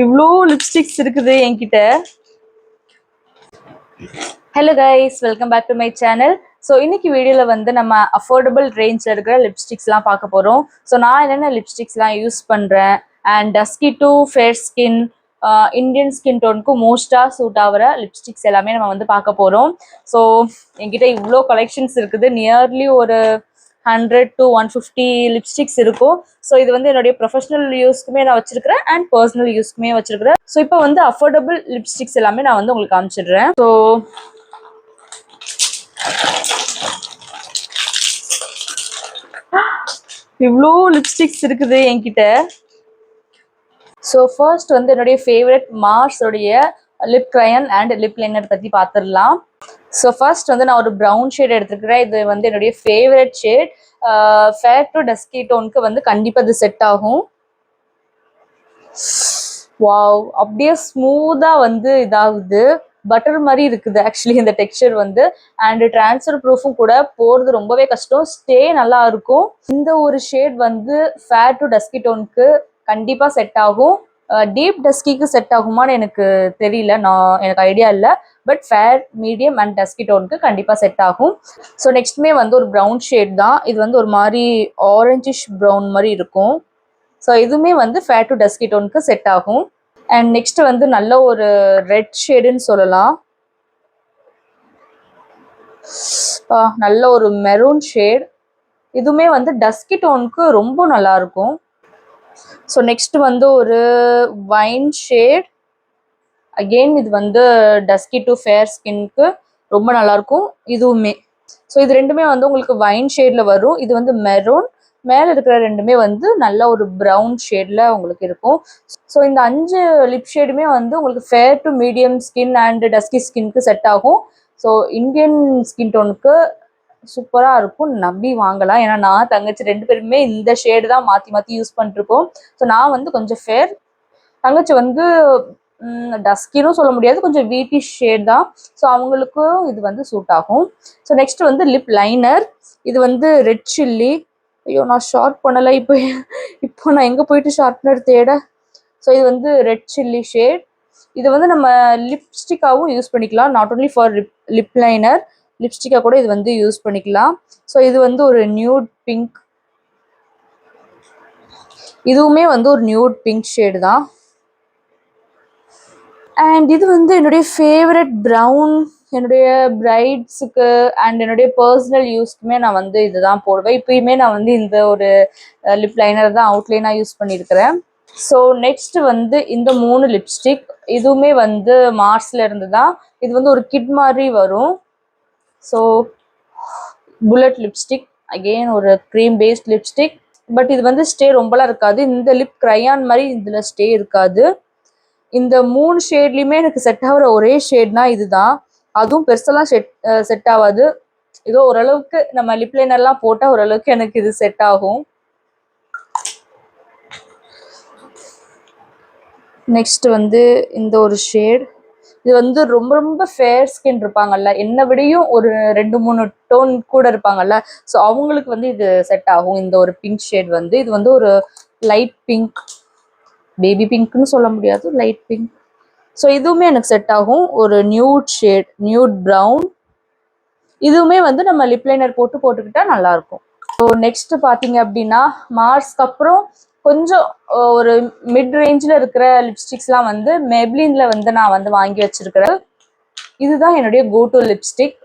இவ்வளோ லிப்ஸ்டிக்ஸ் இருக்குது என்கிட்ட. Hello guys, welcome back to my channel. So இன்னைக்கு வீடியோவில் வந்து நம்ம அஃபோர்டபுள் ரேஞ்சில் இருக்கிற லிப்ஸ்டிக்ஸ்லாம் பார்க்க போகிறோம். ஸோ நான் என்னென்ன லிப்ஸ்டிக்ஸ்லாம் யூஸ் பண்ணுறேன் and dusky to fair skin, Indian skin டோனுக்கு மோஸ்ட்டாக சூட் ஆகிற லிப்ஸ்டிக்ஸ் எல்லாமே நம்ம வந்து பார்க்க போகிறோம். ஸோ என்கிட்ட இவ்வளோ கலெக்ஷன்ஸ் இருக்குது. நியர்லி ஒரு 100 to 150 லிப்ஸ்டிக்ஸ் இருக்கும். ஸோ இது வந்து என்னுடைய ப்ரொஃபஷனல் யூஸ்க்குமே நான் வச்சிருக்கிறேன் அண்ட் பர்சனல் யூஸ்க்குமே வச்சிருக்கிறேன். ஸோ இப்போ வந்து அஃபோர்டபுள் லிப்ஸ்டிக்ஸ் எல்லாமே நான் வந்து உங்களுக்கு காமிச்சிடுறேன். ஸோ இவ்வளோ லிப்ஸ்டிக்ஸ் இருக்குது என்கிட்ட. ஸோ ஃபர்ஸ்ட் வந்து என்னுடைய ஃபேவரட் மார்ஸோடைய lip crayon and lip liner பற்றி பார்த்துடலாம். ஸோ ஃபர்ஸ்ட் வந்து நான் ஒரு ப்ரௌன் ஷேட் எடுத்துருக்கிறேன். இது வந்து என்னுடைய favourite shade. Fair to dusky டோனுக்கு வந்து கண்டிப்பாக இது செட் ஆகும். வாவ், அப்படியே ஸ்மூத்தாக வந்து இதாகுது, பட்டர் மாதிரி இருக்குது ஆக்சுவலி இந்த டெக்ஸ்சர் வந்து. அண்ட் டிரான்ஸ்ஃபர் ப்ரூஃபும் கூட, போகிறது ரொம்பவே கஷ்டம், ஸ்டே நல்லா இருக்கும். இந்த ஒரு ஷேட் வந்து ஃபேர் டு டஸ்கி டோனுக்கு கண்டிப்பாக செட் ஆகும். டீப் டஸ்கிக்கு செட் ஆகுமான்னு எனக்கு தெரியல, எனக்கு ஐடியா இல்லை. But fair, medium and dusky டோனுக்கு கண்டிப்பாக செட் ஆகும். ஸோ நெக்ஸ்ட்டுமே வந்து ஒரு ப்ரௌன் ஷேட் தான். இது வந்து ஒரு மாதிரி ஆரஞ்சிஷ் ப்ரௌன் மாதிரி இருக்கும். ஸோ இதுவுமே வந்து ஃபேர் டு டஸ்கி டோனுக்கு செட் ஆகும். அண்ட் நெக்ஸ்ட் வந்து நல்ல ஒரு ரெட் ஷேடுன்னு சொல்லலாம். நல்ல ஒரு மெரூன் ஷேட். இதுவுமே வந்து டஸ்கி டோனுக்கு ரொம்ப நல்லா இருக்கும். ஸோ நெக்ஸ்ட் வந்து ஒரு வைன் ஷேட். அகெயின் இது வந்து டஸ்கி டு ஃபேர் ஸ்கின்க்கு ரொம்ப நல்லாயிருக்கும் இதுவுமே. ஸோ இது ரெண்டுமே வந்து உங்களுக்கு வைன் ஷேடில் வரும். இது வந்து மெரூன். மேலே இருக்கிற ரெண்டுமே வந்து நல்ல ஒரு ப்ரௌன் ஷேடில் உங்களுக்கு இருக்கும். ஸோ இந்த 5 லிப் ஷேடுமே வந்து உங்களுக்கு fair to medium skin and dusky ஸ்கின்க்கு செட் ஆகும். ஸோ இந்தியன் ஸ்கின் டோனுக்கு சூப்பராக இருக்கும், நம்பி வாங்கலாம். ஏன்னா நான் தங்கச்சி 2 பேருமே இந்த ஷேடு தான் மாற்றி மாற்றி யூஸ் பண்ணிருக்கோம். ஸோ நான் வந்து கொஞ்சம் ஃபேர், தங்கச்சி வந்து டஸ்கினும் சொல்ல முடியாது, கொஞ்சம் வீட்டிஷ் ஷேட் தான். ஸோ அவங்களுக்கும் இது வந்து சூட் ஆகும். ஸோ நெக்ஸ்ட் வந்து லிப் லைனர். இது வந்து ரெட் சில்லி. ஐயோ, நான் ஷார்ப் பண்ணலை. இப்போ நான் எங்கே போயிட்டு ஷார்ப்னர் தேட. ஸோ இது வந்து ரெட் சில்லி ஷேட். இது வந்து நம்ம லிப்ஸ்டிக்காகவும் யூஸ் பண்ணிக்கலாம், not only for lip liner, லிப்ஸ்டிக்காக கூட இது வந்து யூஸ் பண்ணிக்கலாம். ஸோ இது வந்து ஒரு நியூட் பிங்க். இதுவுமே வந்து ஒரு நியூட் பிங்க் ஷேடு தான். அண்ட் இது வந்து என்னுடைய ஃபேவரட் ப்ரௌன். என்னுடைய பிரைட்ஸுக்கு அண்ட் என்னுடைய பர்சனல் யூஸ்க்குமே நான் வந்து இதுதான் போடுவேன். இப்பயுமே நான் வந்து இந்த ஒரு லிப் லைனர் தான் அவுட்லைனாக யூஸ் பண்ணியிருக்கிறேன். ஸோ நெக்ஸ்ட் வந்து இந்த 3 லிப்ஸ்டிக். இதுவுமே வந்து மார்ஸ்ல இருந்து தான். இது வந்து ஒரு கிட் மாதிரி வரும். ஸோ புல்லட் லிப்ஸ்டிக், அகெயின் ஒரு க்ரீம் பேஸ்ட் லிப்ஸ்டிக். பட் இது வந்து ஸ்டே ரொம்பலாம் இருக்காது. இந்த லிப் க்ரையான் மாதிரி இதில் ஸ்டே இருக்காது. இந்த 3 ஷேட்லையுமே எனக்கு செட் ஆகிற ஒரே ஷேட்னா இதுதான். அதுவும் பெருசெல்லாம் செட் ஆகாது. ஏதோ ஓரளவுக்கு நம்ம லிப் லைனர்லாம் போட்டால் ஓரளவுக்கு எனக்கு இது செட் ஆகும். நெக்ஸ்ட் வந்து இந்த ஒரு ஷேட். இது வந்து ரொம்ப ரொம்ப ஃபேர் ஸ்கின் இருப்பாங்கல்ல, என்னை விடையும் ஒரு 2-3 டோன் கூட இருப்பாங்கல்ல, ஸோ அவங்களுக்கு வந்து இது செட் ஆகும். இந்த ஒரு பிங்க் ஷேட் வந்து, இது வந்து ஒரு லைட் பிங்க், பேபி பிங்க்னு சொல்ல முடியாது, லைட் பிங்க். ஸோ இதுவுமே எனக்கு செட் ஆகும். ஒரு நியூட் ஷேட், நியூட் ப்ரௌன். இதுவுமே வந்து நம்ம லிப் லைனர் போட்டுக்கிட்டா நல்லாயிருக்கும். ஸோ நெக்ஸ்ட் பார்த்தீங்க அப்படின்னா, மார்ஸ்க்கு அப்புறம் கொஞ்சம் ஒரு மிட் ரேஞ்சில் இருக்கிற லிப்ஸ்டிக்ஸ்லாம் வந்து மேப்ளினில் வந்து நான் வந்து வாங்கி வச்சிருக்கிறேன். இதுதான் என்னுடைய go to lipstick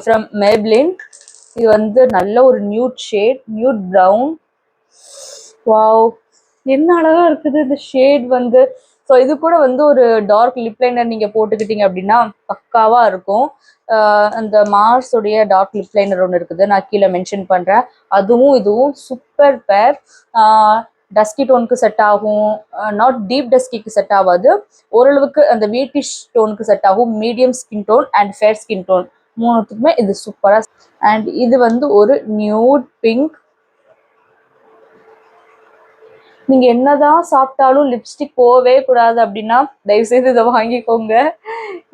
from Maybelline. இது வந்து நல்ல ஒரு nude shade, nude brown. Wow, என்ன அழகா இருக்குது இந்த ஷேட் வந்து. ஸோ இது கூட வந்து ஒரு டார்க் லிப் லைனர் நீங்கள் போட்டுக்கிட்டீங்க அப்படின்னா பக்காவாக இருக்கும். அந்த மார்ஸுடைய டார்க் லிப் லைனர் ஒன்று இருக்குது, நான் கீழே மென்ஷன் பண்ணுறேன். அதுவும் இதுவும் சூப்பர் பேர். டஸ்கி டோனுக்கு செட் ஆகும், நாட் டீப் டஸ்கிக்கு செட் ஆகாது, ஓரளவுக்கு அந்த வீட்டிஷ் டோனுக்கு செட் ஆகும். Medium skin tone and fair skin tone மூணுத்துக்குமே இது சூப்பராக. அண்ட் இது வந்து ஒரு நியூட் பிங்க். நீங்க என்னதான் சாப்பிட்டாலும் லிப்ஸ்டிக் போகவே கூடாது அப்படின்னா தயவுசெய்து இதை வாங்கிக்கோங்க.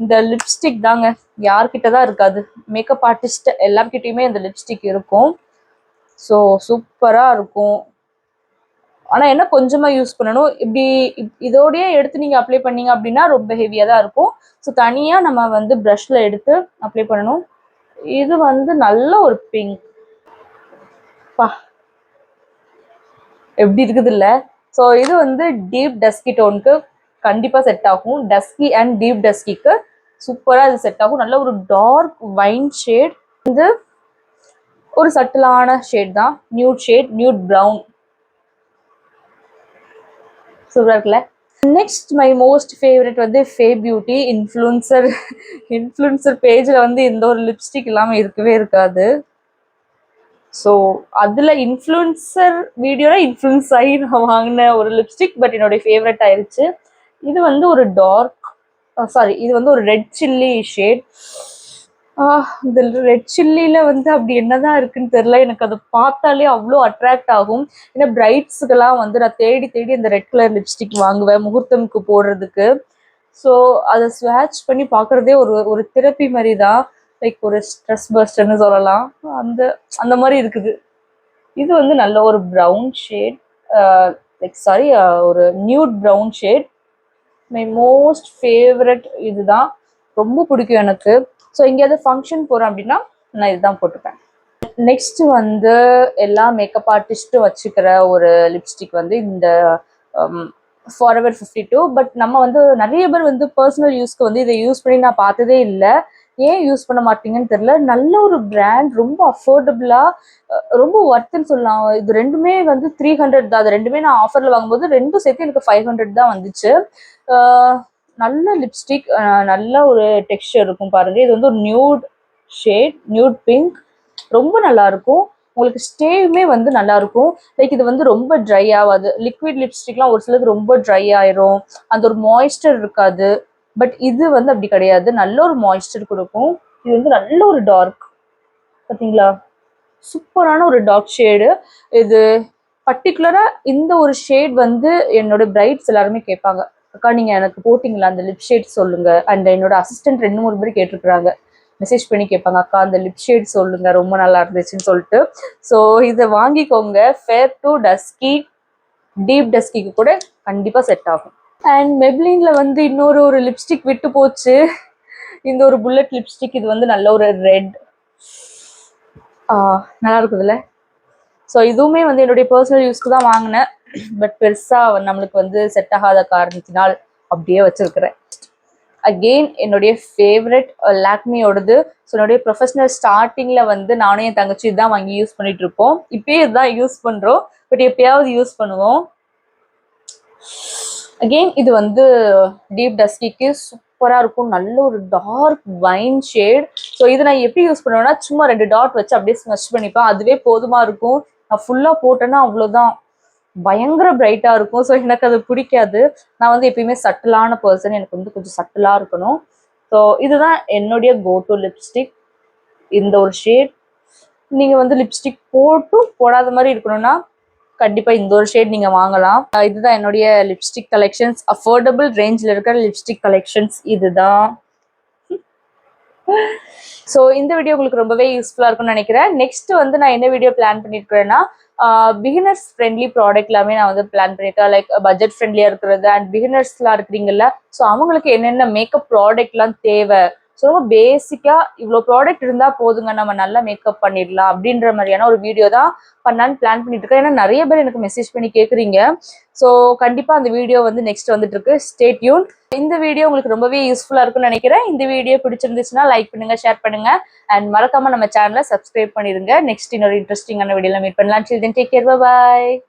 இந்த லிப்ஸ்டிக் தாங்க யார்கிட்ட தான் இருக்காது, மேக்கப் ஆர்டிஸ்ட் எல்லார்கிட்டயுமே இந்த லிப்ஸ்டிக் இருக்கும். ஸோ சூப்பராக இருக்கும். ஆனால் என்ன கொஞ்சமாக யூஸ் பண்ணணும். இப்படி இதோடயே எடுத்து நீங்கள் அப்ளை பண்ணீங்க அப்படின்னா ரொம்ப ஹெவியாக தான் இருக்கும். ஸோ தனியாக நம்ம வந்து ப்ரஷில் எடுத்து அப்ளை பண்ணணும். இது வந்து நல்ல ஒரு பிங்க் பா எப்படி இருக்குது இல்லை. ஸோ இது வந்து டீப் டஸ்கி டோனுக்கு கண்டிப்பாக செட் ஆகும். டஸ்கி அண்ட் டீப் டஸ்கிக்கு சூப்பராக இது செட் ஆகும். நல்ல ஒரு டார்க் வைன் ஷேட், வந்து ஒரு சட்டிலான ஷேட் தான், நியூட் ஷேட், நியூட் ப்ரௌன். சூப்பராக இருக்குல்ல. நெக்ஸ்ட் மை மோஸ்ட் ஃபேவரட் வந்து ஃபே பியூட்டி இன்ஃப்ளூன்சர் பேஜில் வந்து இந்த ஒரு லிப்ஸ்டிக் இல்லாமல் இருக்கவே இருக்காது. ஸோ அதில் இன்ஃப்ளூன்சர் வீடியோவில் இன்ஃப்ளூன்ஸ் ஆகி நான் வாங்கின ஒரு லிப்ஸ்டிக், பட் என்னுடைய ஃபேவரட் ஆயிடுச்சு. இது வந்து ஒரு டார்க் இது வந்து ஒரு ரெட் சில்லி ஷேட். இந்த ரெட் சில்லியில் வந்து அப்படி என்னதான் இருக்குன்னு தெரில, எனக்கு அதை பார்த்தாலே அவ்வளோ அட்ராக்ட் ஆகும். ஏன்னா பிரைட்ஸுக்கெல்லாம் வந்து நான் தேடி தேடி இந்த ரெட் கலர் லிப்ஸ்டிக் வாங்குவேன் முகூர்த்தமுக்கு போடுறதுக்கு. ஸோ அதை ஸ்வாட்ச் பண்ணி பார்க்குறதே ஒரு தெரப்பி மாதிரி தான். லைக் ஒரு ஸ்ட்ரெஸ் பஸ்டர்னு சொல்லலாம். அந்த அந்த மாதிரி இருக்குது. இது வந்து நல்ல ஒரு ப்ரௌன் ஷேட், ஒரு nude brown shade. My most favourite இதுதான், ரொம்ப பிடிக்கும் எனக்கு. ஸோ எங்கேயாவது ஃபங்க்ஷன் போகிறேன் அப்படின்னா நான் இதுதான் போட்டுப்பேன். நெக்ஸ்ட் வந்து எல்லா மேக்கப் ஆர்டிஸ்ட்டும் வச்சுக்கிற ஒரு லிப்ஸ்டிக் வந்து இந்த ஃபாரெவர் 52. பட் நம்ம வந்து நிறைய பேர் வந்து பர்சனல் யூஸ்க்கு வந்து இதை யூஸ் பண்ணி நான் பார்த்ததே இல்லை. ஏன் யூஸ் பண்ண மாட்டீங்கன்னு தெரியல. நல்ல ஒரு பிராண்ட், ரொம்ப அஃபோர்டபுளாக, ரொம்ப ஒர்த்துன்னு சொல்லலாம். இது ரெண்டுமே வந்து 300 தான். அது ரெண்டுமே நான் ஆஃபரில் வாங்கும்போது ரெண்டும் சேர்த்து எனக்கு 500 தான் வந்துச்சு. நல்ல லிப்ஸ்டிக், நல்ல ஒரு டெக்ஸ்சர் இருக்கும் பாருங்க. இது வந்து ஒரு நியூட் ஷேட், நியூட் பிங்க், ரொம்ப நல்லா இருக்கும். உங்களுக்கு ஸ்டேவுமே வந்து நல்லா இருக்கும். லைக் இது வந்து ரொம்ப ட்ரை ஆகாது. லிக்விட் லிப்ஸ்டிக்லாம் ஒரு சிலது ரொம்ப ட்ரை ஆயிரும், அந்த ஒரு மாய்ஸ்சர் இருக்காது. பட் இது வந்து அப்படி கிடையாது, நல்ல ஒரு மாய்ஸ்சர் கொடுக்கும். இது வந்து நல்ல ஒரு டார்க், பார்த்தீங்களா, சூப்பரான ஒரு டார்க் ஷேடு. இது பர்டிகுலரா இந்த ஒரு ஷேட் வந்து என்னோட பிரைட்ஸ் எல்லாருமே கேட்பாங்க, அக்கா நீங்க எனக்கு போட்டிங்களா அந்த லிப் ஷேட் சொல்லுங்க. அண்ட் என்னோட அசிஸ்டன்ட் 2-3 பேர் கேட்டிருக்கிறாங்க, மெசேஜ் பண்ணி கேட்பாங்க, அக்கா அந்த லிப் ஷேட் சொல்லுங்க ரொம்ப நல்லா இருந்துச்சுன்னு சொல்லிட்டு. ஸோ இதை வாங்கிக்கோங்க. ஃபேர் டு டஸ்கி, டீப் டஸ்கிக்கு கூட கண்டிப்பா செட் ஆகும். அண்ட் மெப்ளின்ல வந்து இன்னொரு லிப்ஸ்டிக் விட்டு போச்சு, இந்த ஒரு புல்லட் லிப்ஸ்டிக். இது வந்து நல்ல ஒரு ரெட், நல்லா இருக்குதுல்ல. ஸோ இதுவுமே வந்து என்னுடைய பர்சனல் யூஸ்க்கு தான் வாங்கினேன். பட் பெருசாக நம்மளுக்கு வந்து செட் ஆகாத காரணத்தினால் அப்படியே வச்சிருக்கிறேன். அகெயின் என்னுடைய ஃபேவரட் லாக்மியோடது. ஸோ என்னுடைய ப்ரொஃபஷனல் ஸ்டார்டிங்கில் வந்து நானும் என் தங்கச்சி தான் வாங்கி யூஸ் பண்ணிட்டு இருப்போம். இப்பயே இதுதான் யூஸ் பண்ணுறோம், பட் எப்பயாவது யூஸ் பண்ணுவோம். அகெயின் இது வந்து டீப் டஸ்கிக்கு சூப்பராக இருக்கும். நல்ல ஒரு டார்க் வைன் ஷேட். ஸோ இது நான் எப்படி யூஸ் பண்ணுவேன்னா, சும்மா 2 டாட் வச்சு அப்படியே ஸ்மஷ் பண்ணிப்பேன், அதுவே போதுமா இருக்கும். நான் ஃபுல்லாக போட்டேன்னா அவ்வளோதான், பயங்கர பிரைட்டாக இருக்கும். ஸோ எனக்கு அது பிடிக்காது. நான் வந்து எப்பயுமே சட்டிலான பர்சன், எனக்கு வந்து கொஞ்சம் சட்டிலாக இருக்கணும். ஸோ இதுதான் என்னுடைய கோ டு லிப்ஸ்டிக், இந்த ஒரு ஷேட். நீங்கள் வந்து லிப்ஸ்டிக் போடாத மாதிரி இருக்கணும்னா கண்டிப்பாக இந்த ஒரு ஷேட் நீங்கள் வாங்கலாம். இதுதான் என்னுடைய லிப்ஸ்டிக் கலெக்ஷன்ஸ், அஃபோர்டபுள் ரேஞ்சில் இருக்கிற லிப்ஸ்டிக் கலெக்ஷன்ஸ் இதுதான். ஸோ இந்த வீடியோ உங்களுக்கு ரொம்பவே யூஸ்ஃபுல்லாக இருக்கும்னு நினைக்கிறேன். நெக்ஸ்ட் வந்து நான் என்ன வீடியோ பிளான் பண்ணியிருக்கிறேன்னா, பிகினர்ஸ் ஃப்ரெண்ட்லி ப்ராடக்ட் எல்லாமே நான் வந்து பிளான் பண்ணியிருக்கேன். லைக் பட்ஜெட் ஃப்ரெண்ட்லியாக இருக்கிறது அண்ட் பிகினர்ஸ்லாம் இருக்கிறீங்கல்ல, ஸோ அவங்களுக்கு என்னென்ன மேக்கப் ப்ராடக்ட்லாம் தேவை, ஸோ ரொம்ப பேசிக்காக இவ்வளோ ப்ராடக்ட் இருந்தால் போதுங்க நம்ம நல்லா மேக்கப் பண்ணிடலாம் அப்படின்ற மாதிரியான ஒரு வீடியோ தான் பண்ணலான்னு பிளான் பண்ணிட்டு இருக்கேன். ஏன்னா நிறைய பேர் எனக்கு மெசேஜ் பண்ணி கேட்குறீங்க. ஸோ கண்டிப்பாக அந்த வீடியோ வந்து நெக்ஸ்ட் வந்துட்டு இருக்கு, ஸ்டே டியூன். இந்த வீடியோ உங்களுக்கு ரொம்பவே யூஸ்ஃபுல்லாக இருக்கும்னு நினைக்கிறேன். இந்த வீடியோ பிடிச்சிருந்துச்சுன்னா லைக் பண்ணுங்க, ஷேர் பண்ணுங்க அண்ட் மறக்காம நம்ம சேனலை சப்ஸ்கிரைப் பண்ணிடுங்க. நெக்ஸ்ட் இன்னொரு இன்ட்ரெஸ்டிங்கான வீடியோல மீட் பண்ணலாம். Till then, take care, bye bye.